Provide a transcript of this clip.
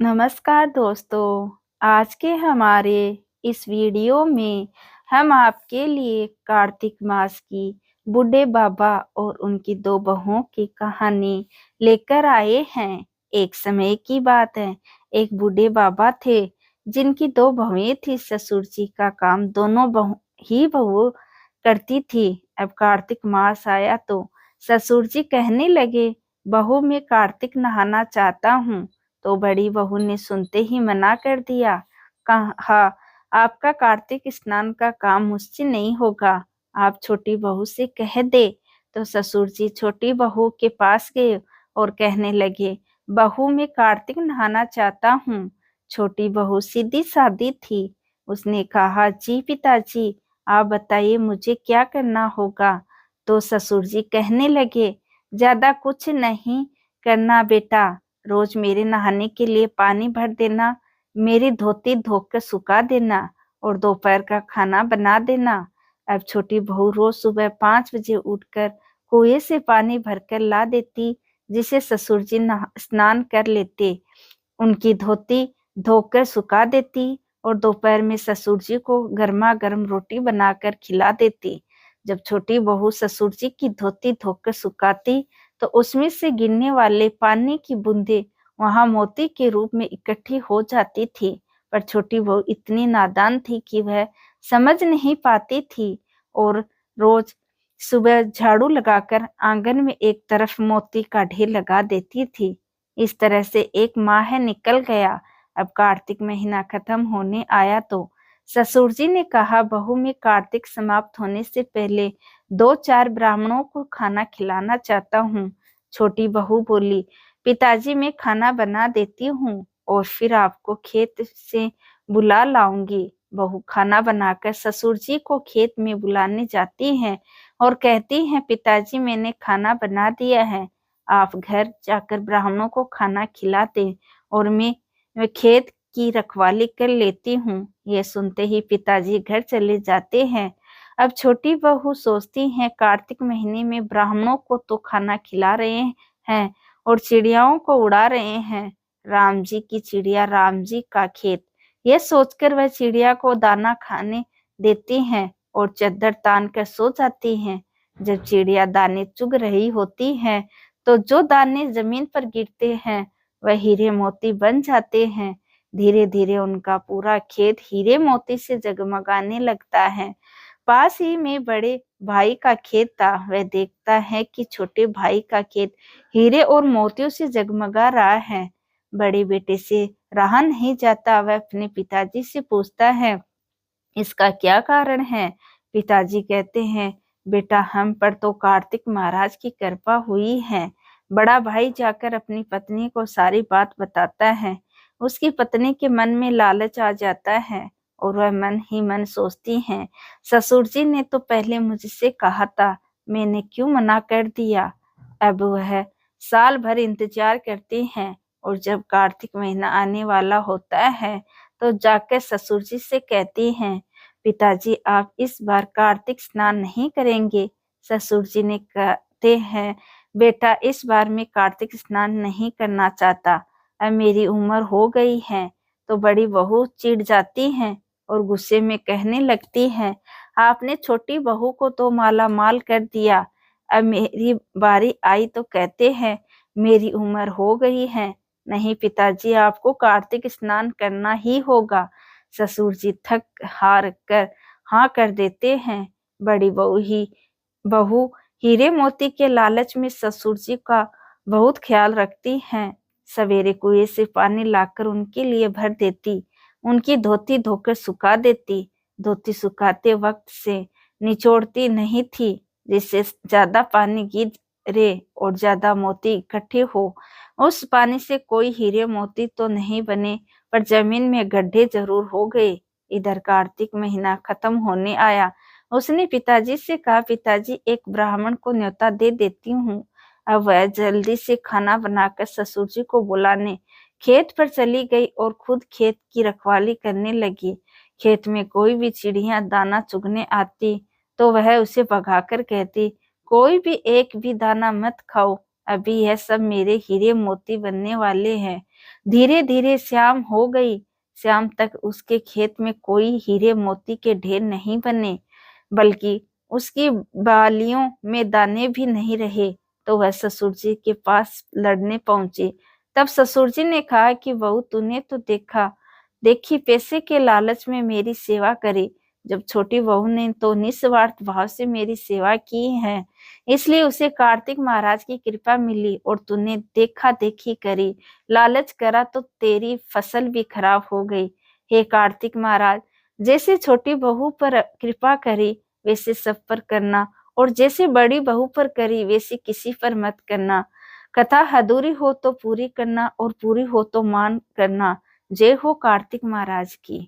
नमस्कार दोस्तों। आज के हमारे इस वीडियो में हम आपके लिए कार्तिक मास की बूढ़े बाबा और उनकी दो बहुओं की कहानी लेकर आए हैं। एक समय की बात है, एक बूढ़े बाबा थे जिनकी दो बहुएं थी। ससुर जी का काम दोनों बहू करती थी। अब कार्तिक मास आया तो ससुर जी कहने लगे, बहू मैं कार्तिक नहाना चाहता हूँ। तो बड़ी बहू ने सुनते ही मना कर दिया। कहा, आपका कार्तिक स्नान का काम मुझसे नहीं होगा, आप छोटी बहू से कह दे। तो ससुर जी छोटी बहू के पास गए और कहने लगे, बहू मैं कार्तिक नहाना चाहता हूँ। छोटी बहू सीधी सादी थी। उसने कहा, जी पिताजी, आप बताइए मुझे क्या करना होगा। तो ससुर जी कहने लगे, ज्यादा कुछ नहीं करना बेटा, रोज मेरे नहाने के लिए पानी भर देना, मेरी धोती धोकर सुखा देना और दोपहर का खाना बना देना। अब छोटी बहू रोज सुबह 5 बजे उठकर कुएं से पानी भरकर ला देती, जिसे ससुर जी स्नान कर लेते, उनकी धोती धोकर सुखा देती और दोपहर में ससुर जी को गर्मा गर्म रोटी बनाकर खिला देती। जब छोटी बहू ससुर जी की धोती धोकर सुखाती तो उसमें से गिरने वाले पानी की बूंदें वहां मोती के रूप में इकट्ठी हो जाती थी। पर छोटी बहू इतनी नादान थी कि वह समझ नहीं पाती थी और रोज सुबह झाड़ू लगाकर आंगन में एक तरफ मोती का ढेर लगा देती थी। इस तरह से एक माह निकल गया। अब कार्तिक महीना खत्म होने आया तो ससुर जी ने कहा, बहू मैं कार्तिक समाप्त होने से पहले 2-4 ब्राह्मणों को खाना खिलाना चाहता हूँ। छोटी बहू बोली, पिताजी मैं खाना बना देती हूँ और फिर आपको खेत से बुला लाऊंगी। बहू खाना बनाकर ससुर जी को खेत में बुलाने जाती हैं और कहती हैं, पिताजी मैंने खाना बना दिया है, आप घर जाकर ब्राह्मणों को खाना खिलाते और मैं खेत की रखवाली कर लेती हूँ। ये सुनते ही पिताजी घर चले जाते हैं। अब छोटी बहू सोचती हैं, कार्तिक महीने में ब्राह्मणों को तो खाना खिला रहे हैं और चिड़ियाओं को उड़ा रहे हैं, राम जी की चिड़िया राम जी का खेत। यह सोचकर वह चिड़िया को दाना खाने देती हैं और चद्दर तान कर सो जाती हैं। जब चिड़िया दाने चुग रही होती हैं तो जो दाने जमीन पर गिरते हैं वह हीरे मोती बन जाते हैं। धीरे धीरे उनका पूरा खेत हीरे मोती से जगमगाने लगता है। पास ही में बड़े भाई का खेत था। वह देखता है कि छोटे भाई का खेत हीरे और मोतियों से जगमगा रहा है। बड़े बेटे से रहा नहीं जाता। वह अपने पिताजी से पूछता है, इसका क्या कारण है। पिताजी कहते हैं, बेटा हम पर तो कार्तिक महाराज की कृपा हुई है। बड़ा भाई जाकर अपनी पत्नी को सारी बात बताता है। उसकी पत्नी के मन में लालच आ जाता है और वह मन ही मन सोचती है, ससुर जी ने तो पहले मुझसे कहा था, मैंने क्यों मना कर दिया। अब वह साल भर इंतजार करती हैं और जब कार्तिक महीना आने वाला होता है तो जाकर ससुर जी से कहती हैं, पिताजी आप इस बार कार्तिक स्नान नहीं करेंगे। ससुर जी ने कहते हैं, बेटा इस बार मैं कार्तिक स्नान नहीं करना चाहता, अब मेरी उम्र हो गई है। तो बड़ी बहू चिढ़ जाती हैं और गुस्से में कहने लगती हैं, आपने छोटी बहू को तो माला माल कर दिया, अब मेरी बारी आई तो कहते हैं मेरी उम्र हो गई है। नहीं पिताजी आपको कार्तिक स्नान करना ही होगा। ससुर जी थक हार कर हाँ कर देते हैं। बड़ी बहू हीरे मोती के लालच में ससुर जी का बहुत ख्याल रखती हैं। सवेरे कुएं से पानी लाकर उनके लिए भर देती, उनकी धोती धोकर सुखा देती। धोती सुखाते वक्त से निचोड़ती नहीं थी, जिससे ज्यादा पानी गिरे और ज्यादा मोती इकट्ठे हो। उस पानी से कोई हीरे मोती तो नहीं बने, पर जमीन में गड्ढे जरूर हो गए। इधर कार्तिक महीना खत्म होने आया। उसने पिताजी से कहा, पिताजी एक ब्राह्मण को न्योता दे देती हूँ। अब वह जल्दी से खाना बनाकर ससुर जी को बुलाने खेत पर चली गई और खुद खेत की रखवाली करने लगी। खेत में कोई भी चिड़िया दाना चुगने आती तो वह उसे भगाकर कहती, कोई भी एक भी दाना मत खाओ, अभी यह सब मेरे हीरे मोती बनने वाले हैं। धीरे धीरे शाम हो गई। शाम तक उसके खेत में कोई हीरे मोती के ढेर नहीं बने, बल्कि उसकी बालियों में दाने भी नहीं रहे। तो वह ससुर जी के पास लड़ने पहुंची। तब ससुर जी ने कहा कि बहू, तूने तो देखी पैसे के लालच में मेरी सेवा करी, जब छोटी बहू ने तो निस्वार्थ भाव से मेरी सेवा की है, इसलिए उसे कार्तिक महाराज की कृपा मिली। और तूने देखा देखी करी, लालच करा तो तेरी फसल भी खराब हो गई। हे कार्तिक महाराज, जैसे छोटी बहू पर कृपा करी वैसे सब पर करना, और जैसे बड़ी बहू पर करी वैसे किसी पर मत करना। कथा अधूरी हो तो पूरी करना, और पूरी हो तो मान करना। जय हो कार्तिक महाराज की।